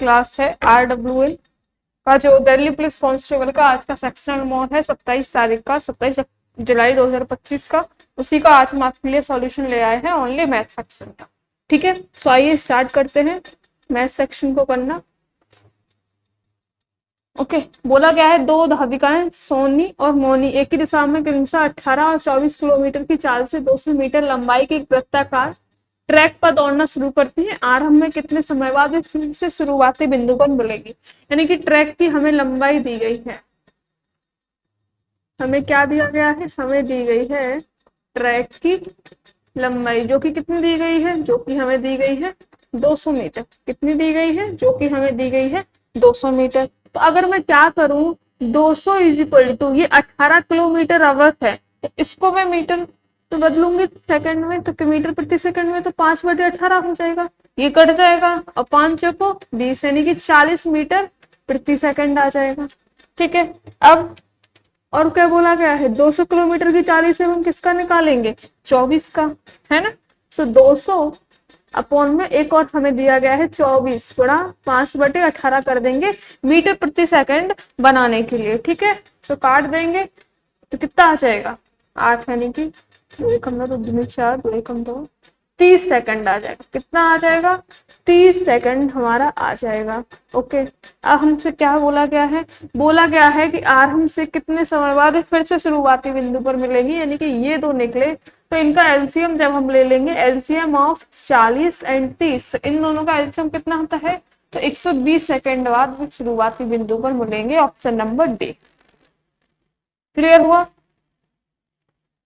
Class है RWL का जो दिल्ली पुलिस कांस्टेबल का आज का सेक्शनल मोड है 27 तारीख का, 27 जुलाई 2025 का, उसी का आज हम आपके लिए सॉल्यूशन ले आए हैं ओनली मैथ सेक्शन का। ठीक है, सो आइए स्टार्ट करते हैं मैथ सेक्शन को करना। ओके, बोला गया है दो धाविकाएं सोनी और मोनी एक ही दिशा में क्रमशः 18 और 24 किलोमीटर की चाल से 200 मीटर लंबाई की वृत्ताकार ट्रैक पर दौड़ना शुरू करती हैं। आरंभ में कितने समय बाद वे फिर से शुरुआती बिंदु पर मिलेगी। यानी कि ट्रैक की हमें लंबाई दी गई है, हमें क्या दिया गया है, हमें दी गई है ट्रैक की लंबाई, जो कि कितनी दी गई है, जो कि हमें दी गई है 200 मीटर। कितनी दी गई है, जो कि हमें दी गई है 200 मीटर। तो अगर मैं क्या करूं, 200 इज इक्वल टू ये 18 किलोमीटर अवर्थ है, तो इसको मैं मीटर तो बदलूंगी सेकंड में, तो मीटर प्रति सेकंड में तो 5/18 हो जाएगा, ये कट जाएगा और 5 को 20 यानी कि 40 मीटर प्रति सेकंड आ जाएगा। ठीक है, अब और क्या बोला गया है, 200 किलोमीटर की 40 से हम किसका निकालेंगे, 24 का, है ना। सो 200 अपॉन में एक और हमें दिया गया है 24 गुणा 5/18 कर देंगे मीटर प्रति सेकंड बनाने के लिए। ठीक है, सो काट देंगे तो कितना आ जाएगा 8, यानी कि 2 एकम 2 दूनी 4 2 एकम 2 30 सेकंड आ जाएगा। कितना आ जाएगा, 30 सेकंड हमारा आ जाएगा। ओके, अब हमसे क्या बोला गया है, बोला गया है कि आरंभ से कितने समय बाद फिर से शुरुआती बिंदु पर मिलेंगी। यानी कि ये दो निकले तो इनका एलसीएम जब हम ले लेंगे, एलसीएम ऑफ 40 एंड 30, तो इन दोनों का एलसीएम कितना होता है, तो 120 सेकंड बाद वो शुरुआती बिंदु पर मिलेंगे। Option number D. क्लियर हुआ।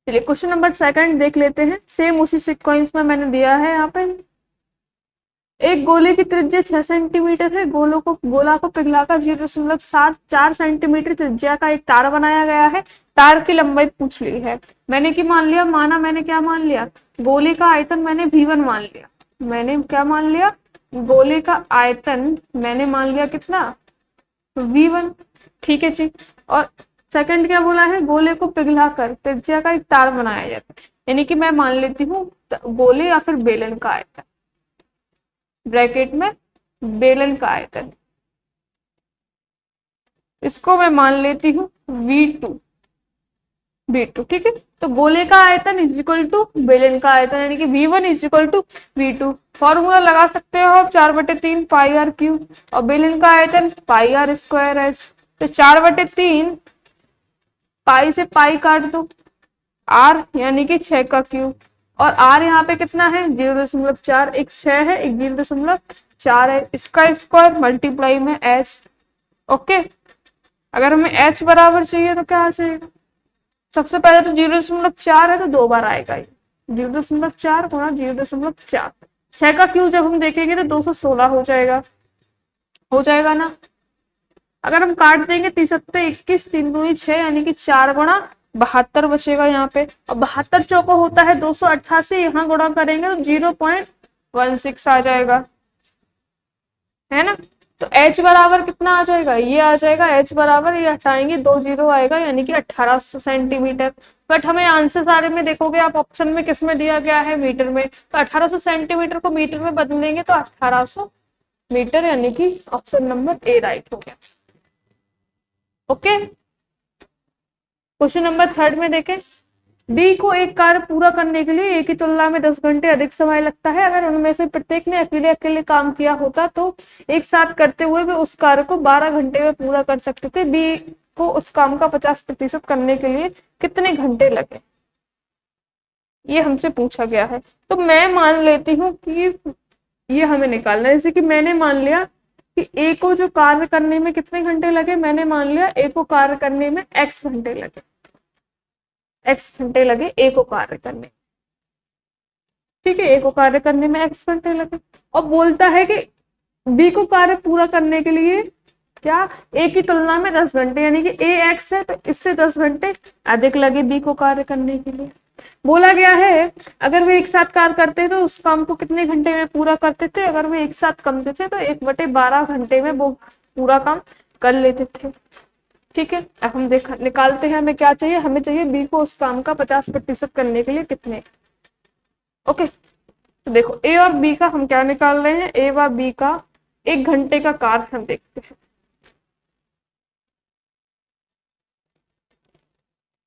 चलिए क्वेश्चन नंबर सेकंड देख लेते हैं। सेम उसी सीक्वेंस में मैंने दिया है यहाँ पे, एक गोले की त्रिज्या 6 सेंटीमीटर है, गोला को पिघलाकर 0.74 सेंटीमीटर त्रिज्या का एक तार बनाया गया है। तार की लंबाई पूछ ली है। मैंने क्या मान लिया, मैंने क्या मान लिया, गोले का आयतन मैंने V1 मान लिया। मैंने क्या मान लिया, गोले का आयतन मैंने मान लिया कितना, V1। ठीक है जी, और सेकंड क्या बोला है, गोले को पिघलाकर त्रिज्या का एक तार बनाया जाता है। यानी कि मैं मान लेती हूँ गोले या फिर बेलन का आयतन, ब्रैकेट में बेलन का आयतन, इसको मैं मान लेती हूँ V2। ठीक है, तो गोले का आयतन इज इक्वल टू बेलन का आयतन, यानी कि V1 is equal to V2। Formula लगा सकते हो आप 4/3 πr3, और बेलन का आयतन πr²h। तो 4/3 पाई से पाई काट दो, r यानी कि 6 का क्यूब, और r यहाँ पे कितना है 0.4, एक 6 है एक 0.4 है, इसका स्क्वायर मल्टीप्लाई में h। ओके, अगर हमें h बराबर चाहिए तो क्या आ जाएगा, सबसे पहले तो 0.4 है तो 2 बार आएगा, 0.4 गुणा 0.4, 6 का क्यूब जब हम देखेंगे तो 216 हो जाएगा ना। अगर हम काट देंगे 3 7 21 3 दूनी 6, यानी कि 4 गुणा 72 बचेगा यहाँ पे, और 72 चौको होता है 288, यहाँ गुणा करेंगे तो 0.16 आ जाएगा, है ना। तो h बराबर कितना आ जाएगा, ये आ जाएगा h बराबर, ये हटाएंगे 2 0 आएगा, यानी कि 1800 सेंटीमीटर। बट हमें आंसर सारे में देखोगे आप, ऑप्शन में किस में दिया गया है, मीटर में, तो 1800 सेंटीमीटर को मीटर में बदलेंगे तो 1800 मीटर, यानी कि ऑप्शन नंबर ए राइट हो गया। ओके, क्वेश्चन नंबर थर्ड में देखें। डी को एक कार्य पूरा करने के लिए एक की तुलना में 10 घंटे अधिक समय लगता है। अगर उनमें से प्रत्येक ने अकेले काम किया होता तो एक साथ करते हुए वे उस कार्य को 12 घंटे में पूरा कर सकते थे। बी को उस काम का 50% करने के लिए कितने घंटे लगे, ये हमसे पूछा गया है। तो मैं मान लेती हूँ कि ये हमें निकालना है। जैसे कि मैंने मान लिया कि ए को जो कार्य करने में कितने घंटे लगे, मैंने मान लिया ए को कार्य करने में x घंटे लगे, ए को कार्य करने, ठीक है, ए को कार्य करने में x घंटे लगे। और बोलता है कि बी को कार्य पूरा करने के लिए क्या, ए की तुलना में 10 घंटे, यानी कि ए x है तो इससे 10 घंटे अधिक लगे बी को कार्य करने के लिए। बोला गया है अगर वे एक साथ कार्य करते तो उस काम को कितने घंटे में पूरा करते थे, अगर वे एक साथ करते थे तो 1/12 घंटे में वो पूरा काम कर लेते थे। ठीक है, अब हम निकालते हैं हमें क्या चाहिए, हमें चाहिए बी को उस काम का 50% करने के लिए कितने। ओके, तो देखो ए और बी का हम क्या निकाल रहे हैं, ए व बी का 1 घंटे का कार्य हम देखते हैं,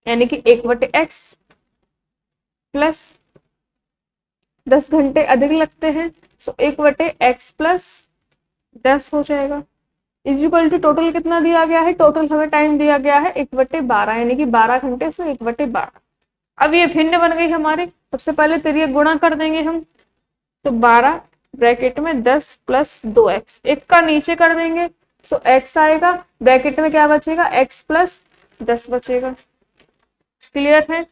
यानी कि 1/x प्लस 10 घंटे अधिक लगते हैं, सो 1/x प्लस 10 हो जाएगा, इक्वल टू टोटल कितना दिया गया है, टोटल हमें टाइम दिया गया है 1/12, यानी कि 12 घंटे, सो 1/12। अब ये भिन्न बन गई हमारी, सबसे पहले तो ये गुणा कर देंगे हम, तो 12 ब्रैकेट में 10 प्लस 2x, एक का नीचे कर देंगे, सो x आएगा, ब्रैकेट में क्या बचेगा, x प्लस 10 बचेगा। क्लियर है?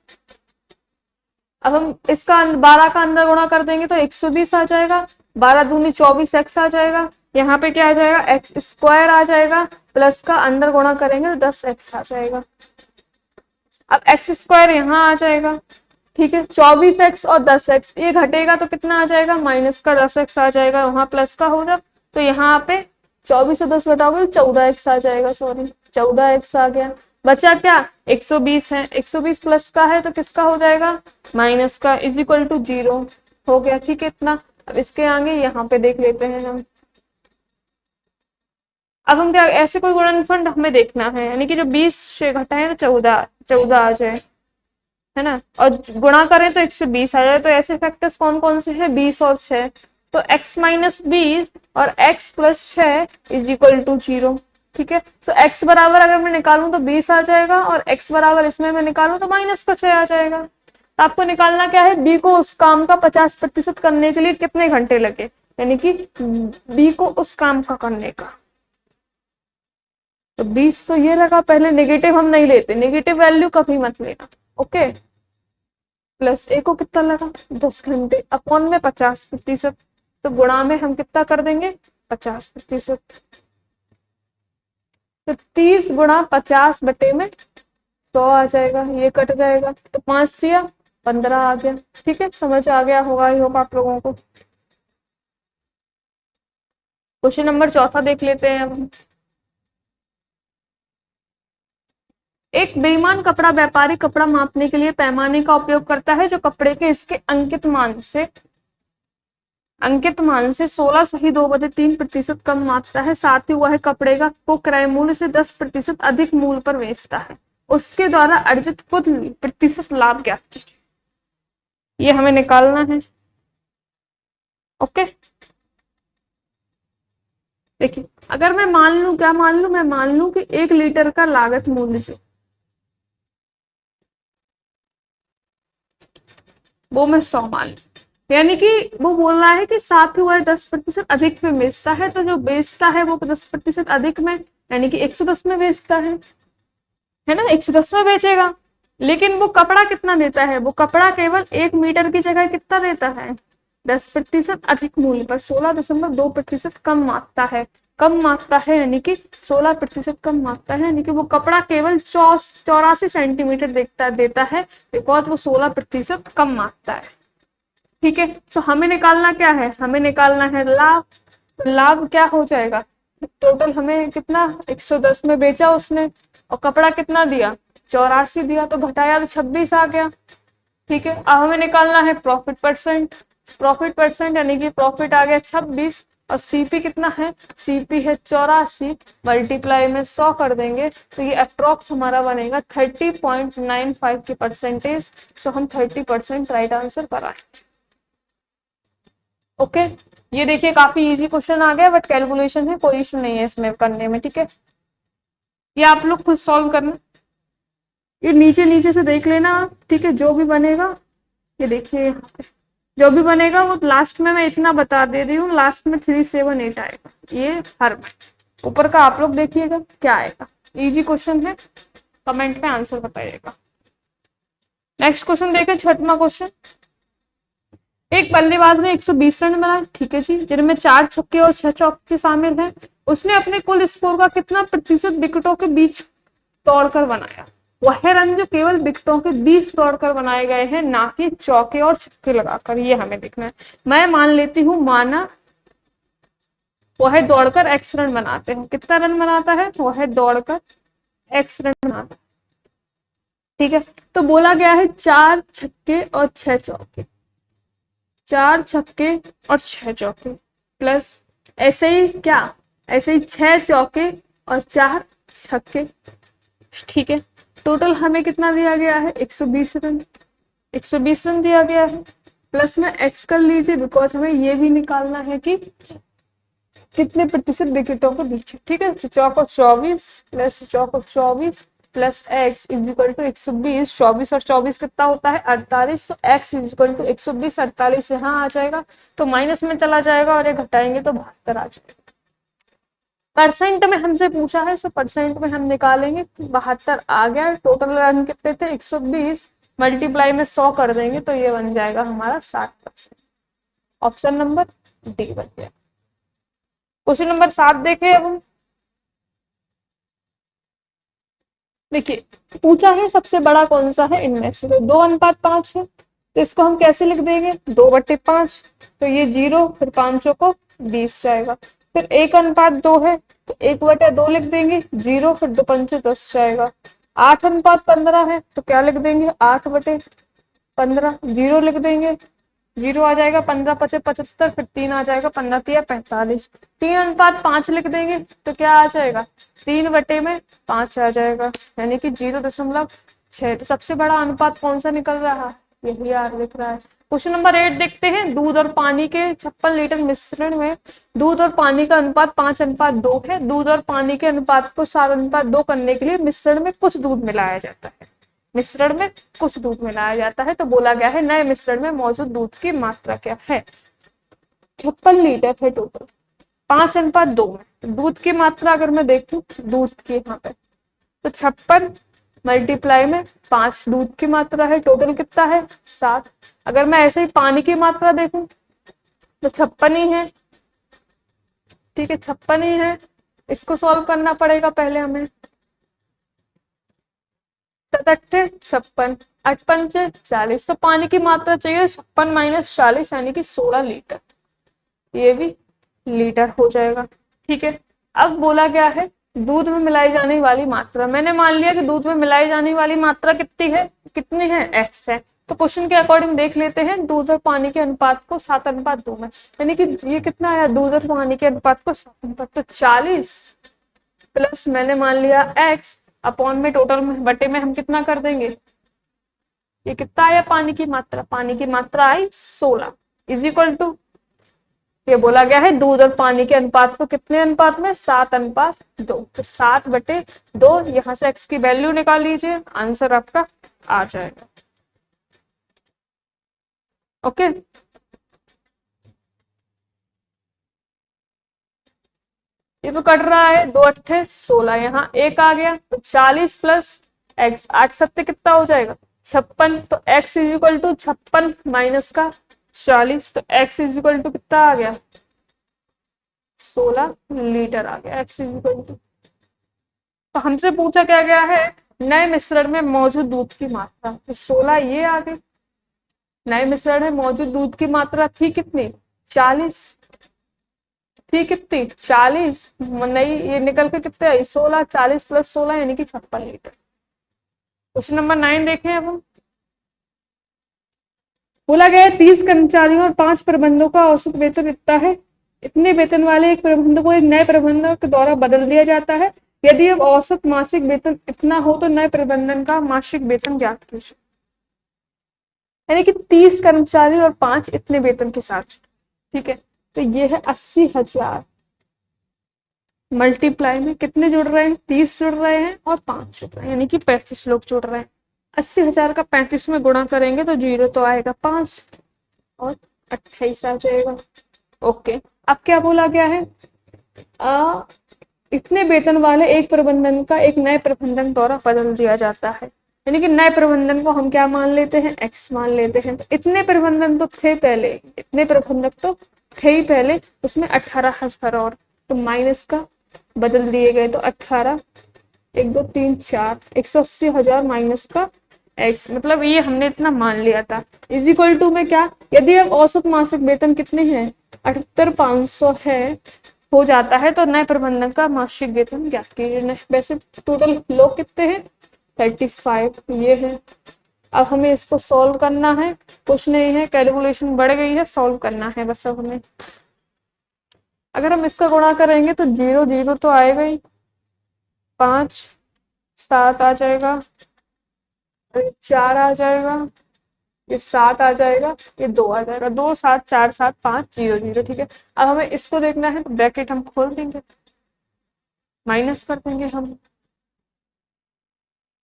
अब हम इसका 12 का अंदर गुणा कर देंगे तो 120 आ जाएगा, 12 दूनी 24x आ जाएगा, यहाँ पे क्या आ जाएगा, एक्स स्क्वायर आ जाएगा, प्लस का अंदर गुणा करेंगे तो 10x आ जाएगा। अब एक्स स्क्वायर यहाँ आ जाएगा, ठीक है, 24x और 10x ये घटेगा तो कितना आ जाएगा, माइनस का 10x आ जाएगा, वहां प्लस का होगा, तो यहाँ पे 24 से 10 घटाओगे तो 14x आ जाएगा, सॉरी 14x आ गया। बचा क्या, 120 है, 120 प्लस का है तो किसका हो जाएगा, माइनस का, इज इक्वल टू 0 हो गया, ठीक है इतना। अब इसके आगे यहाँ पे देख लेते हैं हम, अब हम क्या, ऐसे कोई गुणनफल हमें देखना है, यानी कि जो 20 से घटाए तो 14 आ जाए, है ना, और गुणा करें तो 120 आ जाए, तो ऐसे फैक्टर्स कौन कौन से हैं, 20 और 6, तो x माइनस 20 और x plus 6 is equal to 0, ठीक है। सो x बराबर अगर मैं निकालूं तो 20 आ जाएगा, और x बराबर इसमें मैं निकालूं तो माइनस का 6 आ जाएगा। तो आपको निकालना क्या है, b को उस काम का 50% करने के लिए कितने घंटे लगे, यानी कि b को उस काम का करने का, तो 20 तो ये लगा, पहले नेगेटिव हम नहीं लेते, नेगेटिव वैल्यू कभी मत लेना, ओके। प्लस ए को कितना लगा, 10 घंटे, अपॉन में 50%, तो गुणा में हम कितना कर देंगे, 50%, तो 30 गुणा 50 बटे में 100 आ जाएगा, ये कट जाएगा, तो 5 दिया 15 आ गया, ठीक है, समझ आ गया होगा, ही होगा आप लोगों को। क्वेश्चन नंबर 4 देख लेते हैं अब। एक बेईमान कपड़ा व्यापारी कपड़ा मापने के लिए पैमाने का उपयोग करता है जो कपड़े के इसके अंकित मान से 16 सही 2/3% कम मापता है, साथ ही वह कपड़े का को क्रय मूल्य से 10% अधिक मूल्य पर बेचता है, उसके द्वारा अर्जित कुल प्रतिशत लाभ ज्ञात कीजिए। ये हमें निकालना है, ओके। देखिए, अगर मैं मान लूं, क्या मान लूं, मैं मान लूं कि 1 लीटर का लागत मूल्य जो वो मैं 100 मान लूं, यानी कि वो बोल रहा है कि साथ ही वह 10% अधिक में बेचता है, तो जो बेचता है वो 10% अधिक में, यानी कि 110 में बेचता है ना, 110 में बेचेगा, लेकिन वो कपड़ा कितना देता है, वो कपड़ा केवल 1 मीटर की जगह कितना देता है, 10% अधिक मूल्य पर 16.2% कम मापता है, यानी कि 16% कम मापता है, यानी कि वो कपड़ा केवल 84 सेंटीमीटर देता है, बिकॉज वो 16% कम मापता है, ठीक है। सो हमें निकालना क्या है, हमें निकालना है लाभ, तो लाभ क्या हो जाएगा, टोटल हमें कितना, 110 में बेचा उसने, और कपड़ा कितना दिया, 84 दिया, तो घटाया तो 26 आ गया, ठीक है। अब हमें निकालना है प्रॉफिट परसेंट, यानी कि प्रॉफिट आ गया 26, और सीपी कितना है, सीपी है 84, मल्टीप्लाई में 100 कर देंगे, तो ये अप्रोक्स हमारा बनेगा 30.95 की परसेंटेज, सो हम 30% राइट आंसर कराएं, ओके। ये देखिए काफी इजी क्वेश्चन आ गया, बट कैलकुलेशन है, कोई इशू नहीं है इसमें करने में, ठीक है। ये आप लोग खुद सॉल्व करना, ये नीचे नीचे से देख लेना आप, ठीक है, जो भी बनेगा, ये देखिए यहाँ पे जो भी बनेगा वो लास्ट में मैं इतना बता दे रही हूँ, लास्ट में 378 आएगा, ये हर ऊपर का आप लोग देखिएगा क्या आएगा, इजी क्वेश्चन है, कमेंट में आंसर बताइएगा। नेक्स्ट क्वेश्चन देखें, 6वां क्वेश्चन। एक बल्लेबाज ने 120 रन बनाए, ठीक है जी, जिनमें 4 छक्के और 6 चौके शामिल हैं, उसने अपने कुल स्कोर का कितना प्रतिशत विकेटों के बीच तोड़कर बनाया, वह रन जो केवल विकेटों के बीच तोड़कर बनाए गए हैं, ना कि चौके और छक्के लगाकर, ये हमें देखना है। मैं मान लेती हूँ, माना वह दौड़कर x रन बनाते हैं, कितना रन बनाता है, वह दौड़कर x रन बनाता है, ठीक है। तो बोला गया है 4 छक्के और 6 चौके, 4 छक्के और 6 चौके प्लस ऐसे ही क्या, ऐसे ही 6 चौके और 4 छक्के। ठीक है, टोटल हमें कितना दिया गया है, 120 रन। 120 रन दिया गया है, प्लस में एक्स कर लीजिए, बिकॉज हमें ये भी निकालना है कि कितने प्रतिशत विकेटों के बीच। ठीक है, चौको 24 प्लस चौको 24 plus x is equal to 120। 24 और 24 कितना होता है, 48। तो एक्स इज इक्वल टू 120, 48 यहाँ आ जाएगा तो माइनस में चला जाएगा और ये घटाएंगे तो 72 आ जाएगा। परसेंट में हमसे पूछा है, सो परसेंट में हम निकालेंगे, 72 आ गया। टोटल रन कितने थे, 120, मल्टीप्लाई में 100 कर देंगे तो ये बन जाएगा हमारा 60%। ऑप्शन नंबर डी बन गया। क्वेश्चन नंबर 7 देखें अब हम। देखिए पूछा है सबसे बड़ा कौन सा है इनमें से, तो 2:5 है, तो इसको हम कैसे लिख देंगे, 2/5। तो ये 0, फिर 5 को 20 जाएगा। फिर 1:2 है, तो 1/2 लिख देंगे, 0, फिर 2 पंचे 10 जाएगा। 8:15 है, तो क्या लिख देंगे, 8/15। 0 लिख देंगे, 0 आ जाएगा, 15 पचे 75, फिर 3 आ जाएगा, 15 तिया 45। 3:5 लिख देंगे तो क्या आ जाएगा, 3/5 आ जाएगा, यानी कि 0.6। तो सबसे बड़ा अनुपात कौन सा निकल रहा है, यही आर लिख रहा है। क्वेश्चन नंबर 8 देखते हैं। दूध और पानी के 56 लीटर मिश्रण में दूध और पानी का अनुपात 5:2 है। दूध और पानी के अनुपात को 7:2 करने के लिए मिश्रण में कुछ दूध मिलाया जाता है। मिश्रण में कुछ दूध मिलाया जाता है, तो बोला गया है नए मिश्रण में मौजूद दूध की मात्रा क्या है। 56 लीटर है टोटल, 5:2 में। तो दूध की मात्रा अगर मैं देखूं, दूध की यहाँ पे, तो 56 मल्टीप्लाई में 5 दूध की मात्रा है, टोटल कितना है 7। अगर मैं ऐसे ही पानी की मात्रा देखूं तो 56 ही है। ठीक है, 56 ही है। इसको सॉल्व करना पड़ेगा पहले हमें। 7 56, 8 पंचे 40, तो पानी की मात्रा चाहिए 56 माइनस 40 यानी कि 16 लीटर। ये भी लीटर हो जाएगा। ठीक है, अब बोला गया है दूध में मिलाई जाने वाली मात्रा। मैंने मान लिया कि दूध में मिलाई जाने वाली मात्रा कितनी है, एक्स है। तो क्वेश्चन के अकॉर्डिंग देख लेते हैं, दूध और पानी के अनुपात को 7:2 में, यानी कि ये कितना आया, दूध और पानी के अनुपात को 7:2, तो 40 प्लस मैंने मान लिया एक्स अपॉन में टोटल में बटे में हम कितना कर देंगे, ये कितना आया पानी की मात्रा आई 16 इज इक्वल टू, ये बोला गया है दूध और पानी के अनुपात को कितने अनुपात में, 7:2। तो 7/2, यहां से x की वैल्यू निकाल लीजिए, आंसर आपका आ जाएगा। ओके, ये तो कट रहा है, 2×8 = 16, यहाँ 1 आ गया, तो 40 प्लस x, 8×7 कितना हो जाएगा 56। तो x is equal to 56 minus का 40, तो x इज इक्वल टू कितना आ गया, 16 लीटर आ गया x इज इक्वल टू। तो हमसे पूछा क्या गया है, नए मिश्रण में मौजूद दूध की मात्रा, तो 16 ये आ गई। नए मिश्रण में मौजूद दूध की मात्रा थी कितनी, 40 थी, कितनी 40, नहीं ये निकल के कितने आई 16, 40 प्लस 16 यानी कि 56 लीटर। क्वेश्चन नंबर 9 देखें अब हम। बोला गया 30 कर्मचारियों और 5 प्रबंधकों का औसत वेतन इतना है। इतने वेतन वाले एक प्रबंधक को एक नए प्रबंधक द्वारा बदल दिया जाता है। यदि अब औसत मासिक वेतन इतना हो तो नए प्रबंधन का मासिक वेतन ज्ञात कीजिए। यानी कि 30 कर्मचारी और 5 इतने वेतन के साथ। ठीक है, तो ये है 80,000 मल्टीप्लाई में कितने जुड़ रहे हैं, 30 जुड़ रहे हैं और 5 जुड़ रहे हैं, यानी कि 35 लोग जुड़ रहे हैं। 80,000 का 35 में गुणा करेंगे तो 0 तो आएगा 5 और 28 आ जाएगा। ओके, अब क्या बोला गया है, इतने वेतन वाले एक प्रबंधन का एक नए प्रबंधन द्वारा बदल दिया जाता है। यानी कि नए प्रबंधन को हम क्या मान लेते हैं, x मान लेते हैं। तो इतने प्रबंधन तो थे पहले, इतने प्रबंधक तो थे ही पहले, उसमें 18,000 और, तो माइनस का बदल दिए गए, तो 18 1 2 3 4 180,000 माइनस का x, मतलब ये हमने इतना मान लिया था। इज इक्वल टू में क्या, यदि अब औसत मासिक वेतन कितने हैं 78,500 है हो जाता है, तो नए प्रबंधन का मासिक वेतन ज्ञात कीजिए। वैसे टोटल लोग कितने हैं 35 ये है। अब हमें इसको सॉल्व करना है, कुछ नहीं है, कैलकुलेशन बढ़ गई है, सॉल्व करना है बस अब हमें। अगर हम इसका गुणा करेंगे तो 0 0 तो आएगा ही, 5 7 आ जाएगा, और ये 4 आ जाएगा, ये 7 आ जाएगा, ये 2 आ जाएगा, 2 7 4 7 5 0 0। ठीक है, अब हमें इसको देखना है तो ब्रैकेट हम खोल देंगे, माइनस कर देंगे हम,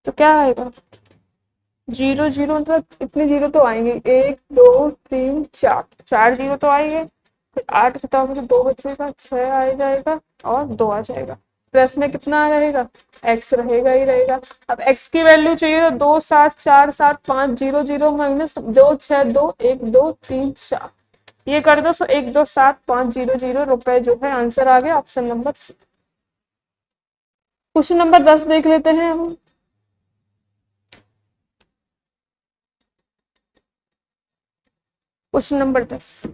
तो क्या आएगा 0 0, मतलब इतने जीरो तो आएंगे, 1 2 3 4, 4 जीरो तो आएंगे, फिर 8 घटाओगे तो 2 बचेगा, 6 आ जाएगा और 2 आ जाएगा, प्लस में कितना रहेगा, x रहेगा ही रहेगा। अब x की वैल्यू चाहिए तो 2 7 4 7 5 0 0 माइनस 2 6 2 1 2 3 4, ये कर दो, सो 1 2 7 5 0 0 रुपए जो है आंसर आ गया option number C. Question number 10 देख लेते हैं हम। क्वेश्चन नंबर 10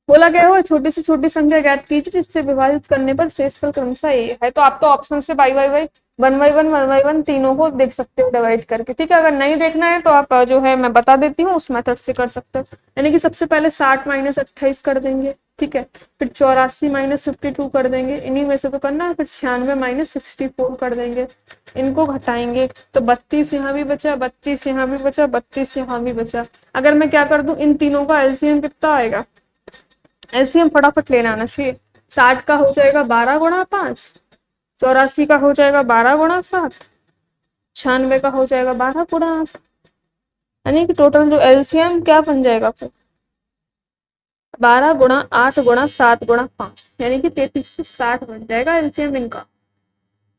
बोला गया हो छोटी से छोटी संख्या ज्ञात कीजिए जिससे विभाजित करने पर शेषफल क्रमशः ये है। तो आप तो ऑप्शन से बाई बाई बाई 1 बाई 1 तीनों को देख सकते हो डिवाइड करके। ठीक है, अगर नहीं देखना है तो आप जो है मैं बता देती हूँ उस मेथड से कर सकते हो। यानी कि सबसे पहले 60 माइनस 28 कर देंगे, ठीक है, फिर 84 माइनस 52 कर देंगे, इन्हीं में से तो करना है, फिर 96 माइनस 64 कर देंगे, इनको घटाएंगे तो 32 यहाँ भी बचा, 32 यहाँ भी बचा, 32 यहाँ भी बचा। अगर मैं क्या कर दूं, इन तीनों का एलसीएम कितना आएगा, एलसीएम फटाफट लेना आना चाहिए। 60 का हो जाएगा 12 गुणा 5, 84 का हो जाएगा 12 गुणा 7, 96 का हो जाएगा 12 गुणा 8, यानी कि टोटल जो एलसीएम क्या बन जाएगा फिर 12 गुणा 8 गुणा 7 गुणा 5, यानी कि 3360 बन जाएगा एलसीएम इनका,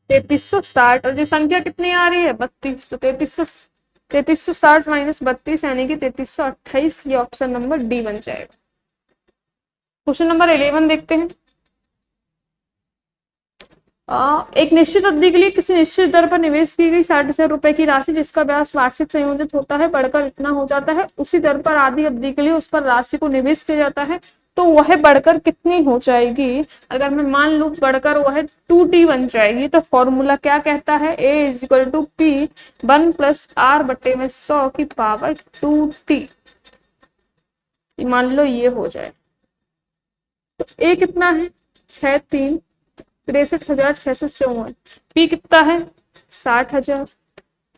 3360। और ये संख्या कितनी आ रही है 32, तो 3360 माइनस 32 यानी कि 3328, ये ऑप्शन नंबर डी बन जाएगा। क्वेश्चन नंबर 11 देखते हैं। एक निश्चित अवधि के लिए किसी निश्चित दर पर निवेश की गई 60,000 रुपए की राशि जिसका ब्याज वार्षिक संयोजित होता है बढ़कर इतना हो जाता है, उसी दर पर आधी अवधि के लिए उस पर राशि को निवेश किया जाता है, तो वह बढ़कर कितनी हो जाएगी। अगर मैं मान लूं बढ़कर वह 2t बन जाएगी, तो फॉर्मूला क्या कहता है, a equal to p 1 plus r बटे में 100 की पावर 2t। मान लो ये हो जाए तो a कितना है 6 3 63,654, पी कितना है 60,000,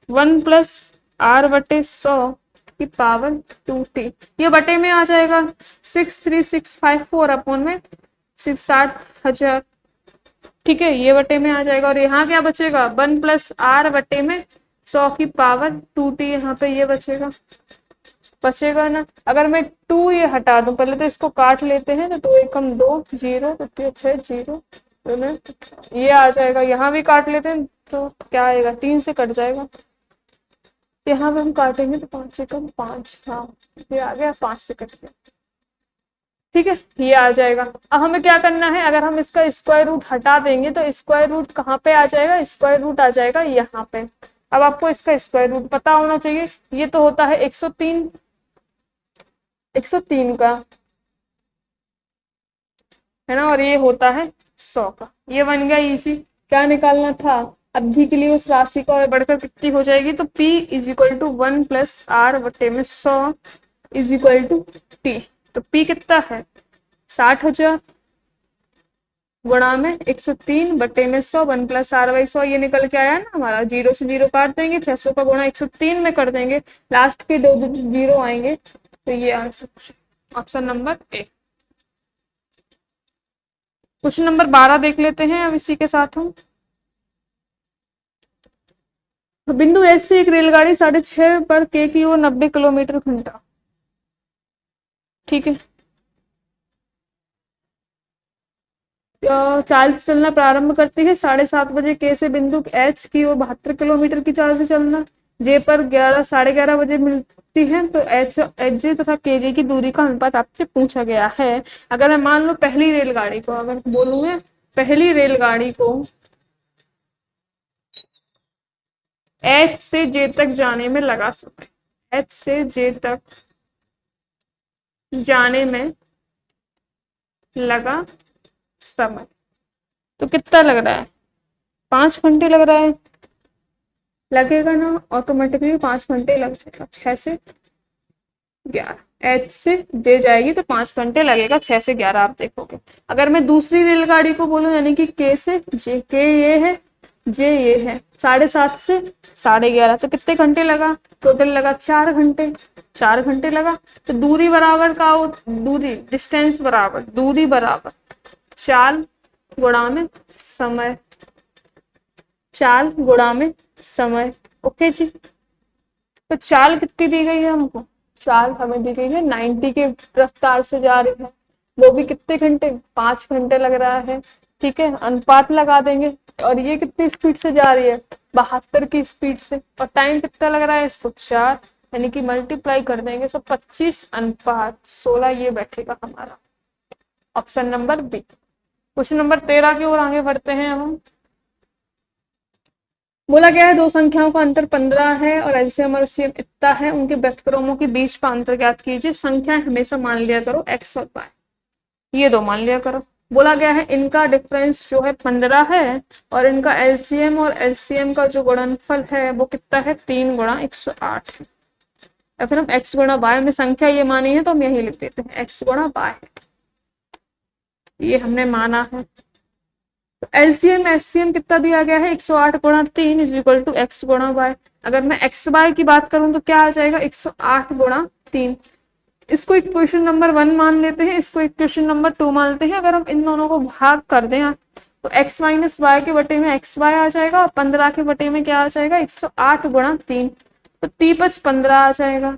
1 प्लस आर बटे 100 की पावर 2t, ये बटे में आ जाएगा 63654 अपॉन में 60,000। ठीक है, ये बटे में आ जाएगा, और यहाँ क्या बचेगा 1 प्लस आर बटे में 100 की पावर 2t, यहाँ पे ये बचेगा ना। अगर मैं 2 ये हटा दूं, पहले तो इसको काट लेते हैं, तो 2 एकम 2 0 तो 6 0, ये आ जाएगा, यहाँ भी काट लेते हैं तो क्या आएगा 3 से कट जाएगा, यहाँ पे हम काटेंगे तो 5 एकम 5, हाँ ये आ गया 5 से कट गया। ठीक है, ये आ जाएगा। अब हमें क्या करना है, अगर हम इसका स्क्वायर रूट हटा देंगे तो स्क्वायर रूट कहाँ पे आ जाएगा, स्क्वायर रूट आ जाएगा यहाँ पे। अब आपको इसका स्क्वायर रूट पता होना चाहिए, ये तो होता है 103, 103 का है ना, और ये होता है 100 का, ये बन गया इजी। क्या निकालना था, अवधि के लिए उस राशि का बढ़कर कितनी हो जाएगी, तो P is equal to 1 plus r बटे में 100 इज इक्वल टू टी। तो P कितना है 60,000 गुणा में 103 बटे में 100, 1 प्लस आर बाई 100, ये निकल के आया ना हमारा, 0 से 0 काट देंगे, 600 का गुणा 103 में कर देंगे, लास्ट के 2 0 आएंगे, तो ये answer option number A. Question number 12 देख लेते हैं अब इसी के साथ हम। बिंदु एस से एक रेलगाड़ी 6:30 पर के की ओर 90 किलोमीटर घंटा, ठीक है, चाल से चलना प्रारंभ करती है, 7:30 बजे के से बिंदु एच की ओर 72 किलोमीटर की चाल से चलना, जे पर 11 बजे मिलती है, तो एच जे तथा के जे की दूरी का अनुपात आपसे पूछा गया है। अगर मैं मान लो पहली रेलगाड़ी को, अगर बोलूँ मैं पहली रेलगाड़ी को एच से जे तक जाने में लगा समय, एच से जे तक जाने में लगा समय, तो कितना लग रहा है 5 घंटे लग रहा है, लगेगा ना, ऑटोमेटिकली 5 घंटे लग जाएगा, 6 से 11, एच से जे जाएगी तो 5 घंटे लगेगा, 6 से 11 आप देखोगे। अगर मैं दूसरी रेलगाड़ी को बोलूं यानी कि के से जे, के ये है, जे ये है, 7:30 से 11:30 तो कितने घंटे लगा, टोटल लगा 4 घंटे, 4 घंटे लगा। तो दूरी बराबर का हो, दूरी डिस्टेंस बराबर दूरी बराबर चाल गुणा में समय, चाल गुणा में समय। ओके जी, तो चाल कितनी दी गई है हमको, चाल हमें दी गई है 90 के रफ्तार से जा रही है, वो भी कितने घंटे, 5 घंटे लग रहा है। ठीक है, अनुपात लगा देंगे, और ये कितनी स्पीड से जा रही है, 72 की स्पीड से, और टाइम कितना लग रहा है इसको 4, यानी कि मल्टीप्लाई कर देंगे तो 25 अनुपात 16 ये बैठेगा हमारा option number B. Question number 13 की ओर आगे बढ़ते हैं हम। बोला गया है दो संख्याओं का अंतर 15 है और एलसीएम और एचसीएफ इतना है, उनके व्यस्तक्रमों के बीच का अंतर ज्ञात कीजिए। संख्याएं हमेशा मान लिया करो एक्स और वाई, ये दो मान लिया करो। बोला गया है इनका डिफरेंस जो है 15 है, और इनका एलसीएम और एचसीएम का जो गुणनफल है वो कितना है, 3 गुणा 108 है। या फिर हम एक्स गुणा वाई में संख्या ये मानी है तो हम यही लिख देते हैं एक्स गुणा वाई है, ये हमने माना है। तो एलसीएम एचसीएम कितना दिया गया है, 108 गुणा 3 इज इक्वल टू एक्स गुणा वाई। अगर मैं एक्स वाई की बात करूं तो क्या आ जाएगा, 108 गुणा 3। इसको इक्वेशन नंबर 1 मान लेते हैं, इसको इक्वेशन नंबर 2 मानते हैं। अगर हम इन दोनों को भाग कर दें तो x माइनस वाई के बटे में एक्स वाई आ जाएगा, और 15 के बटे में क्या आ जाएगा, 108 गुणा 3, तो 3×5=15 आ जाएगा।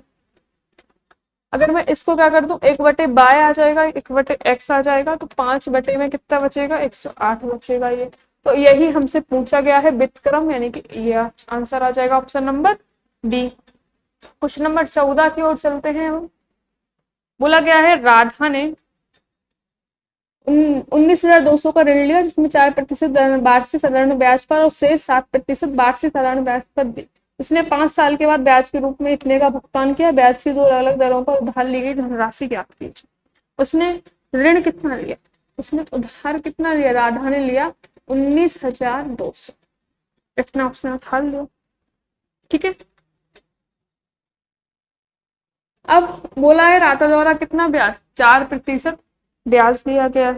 अगर मैं इसको क्या कर दूं, 1/बाय आ जाएगा, 1/x आ जाएगा, तो 5 बटे में कितना बचेगा, 108 बचेगा ये। तो यही हमसे पूछा गया है व्युत्क्रम, यानी कि ये आंसर आ जाएगा option number B. Question number 14 की ओर चलते हैं हम। बोला गया है राधा ने 19,200 का ऋण लिया जिसमें 4% वार्षिक साधारण ब्याज पर और शेष 7% वार्षिक साधारण ब्याज पर दी। उसने 5 साल के बाद ब्याज के रूप में इतने का भुगतान किया। ब्याज की दो अलग अलग दरों पर उधार ली गई धनराशि ज्ञात कीजिए। उसने ऋण कितना लिया, उसने उधार कितना लिया, राधा ने लिया 19,200, इतना उसने उधार लिया। ठीक है, अब बोला है राधा द्वारा कितना ब्याज, 4% ब्याज लिया गया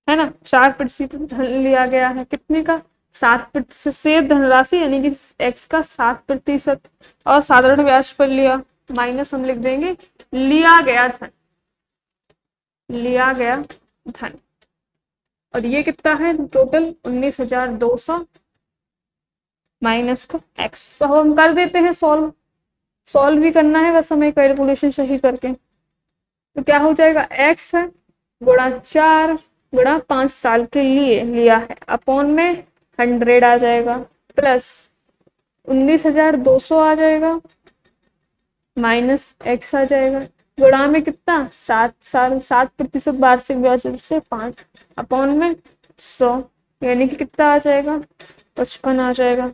है ना, 4% धन लिया गया है, कितने का, 7% से धनराशि यानी कि एक्स का 7% और साधारण ब्याज पर लिया, माइनस हम लिख देंगे लिया गया धन, लिया गया धन। और ये कितना है टोटल 19,200 माइनस का एक्स। तो हम कर देते हैं सॉल्व, सॉल्व भी करना है बस हमें कैलकुलेशन सही करके। तो क्या हो जाएगा, एक्स है गुणा 4 गुणा 5 साल के लिए लिया है अपॉन में 100 आ जाएगा, प्लस 19,200 आ जाएगा, माइनस एक्स आ जाएगा, गुणा में कितना 7 साल, 7% वार्षिक ब्याज से 5 अपॉन में 100, यानी कि कितना आ जाएगा 55 आ जाएगा।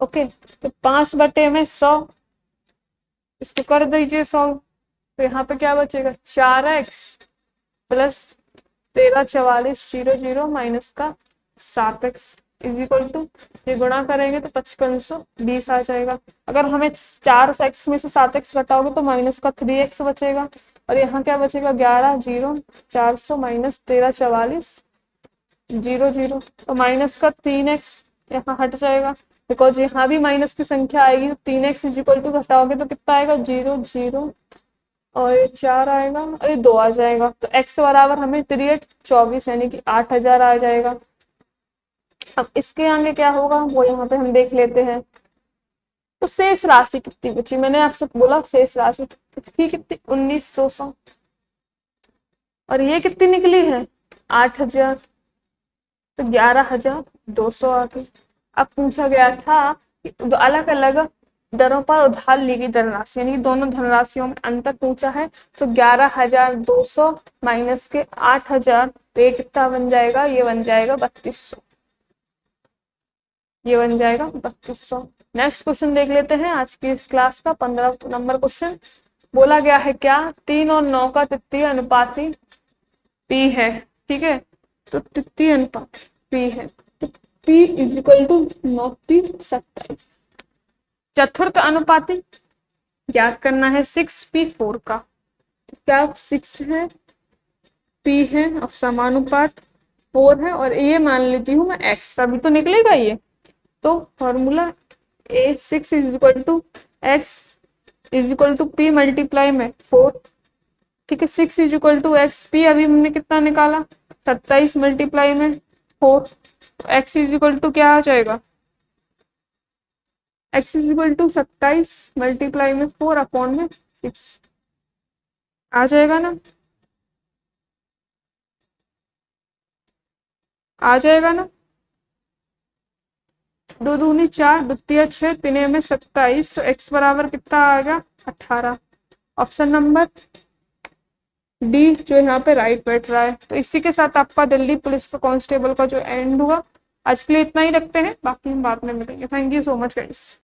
ओके, तो 5 बटे में 100, इसको कर दीजिए 100, तो यहाँ पे क्या बचेगा 4x प्लस 134400 माइनस का 7x इज इक्वल टू, ये गुणा करेंगे तो 5520 आ जाएगा। अगर हमें 4x में से 7x घटाओगे तो माइनस का 3x बचेगा, और यहाँ क्या बचेगा 11,400 माइनस 134400, तो माइनस का 3x यहाँ हट जाएगा, बिकॉज यहाँ भी माइनस की संख्या आएगी। तो 3x इज इक्वल टू घटाओगे तो कितना आएगा 0 0 और ये 4 आएगा और ये 2 आ जाएगा। तो x बराबर हमें 3×8 = 24 यानी कि 8,000 आ जाएगा। अब इसके आगे क्या होगा वो यहाँ पे हम देख लेते हैं। तो शेष राशि कितनी बची, मैंने आपसे बोला शेष राशि थी कितनी 19,200, और ये कितनी निकली है 8,000, तो 11,200 आ गई। अब पूछा गया था कि अलग अलग दरों पर उधार ली गई धनराशि, यानी दोनों धनराशियों में अंतर पूछा है। तो 11,200 माइनस के 8,000, तो ये कितना बन जाएगा, ये बन जाएगा 3,200, ये बन जाएगा 3,200। नेक्स्ट क्वेश्चन देख लेते हैं आज की इस क्लास का 15 नंबर क्वेश्चन। बोला गया है क्या 3 और 9 का तृतीय अनुपाती p है। ठीक है, तो तृतीय अनुपात p है, तो p इज इक्वल टू 9 3 27। चतुर्थ अनुपाती याद करना है 6p4 का। तो क्या 6 है, p है और समानुपात 4 है, और ये मान लेती हूँ मैं x, अभी तो निकलेगा ये। तो formula a6 is equal to x is equal to p multiply में 4। ठीक है, 6 is equal to x, p अभी हमने कितना निकाला 27 मल्टीप्लाई में 4। तो एक्स इज इक्वल टू क्या आ जाएगा, x is equal to 27 multiply में 4 अपॉन में 6 आ जाएगा ना, आ जाएगा ना। दो दूनी 4, द्वितीय 6, तिने में 27, तो एक्स बराबर कितना आ गया 18। ऑप्शन नंबर डी जो यहाँ पे राइट बैठ रहा है। तो इसी के साथ आपका दिल्ली पुलिस का कांस्टेबल का जो एंड हुआ। आज के लिए इतना ही रखते हैं, बाकी हम बाद में मिलेंगे। Thank you so much guys.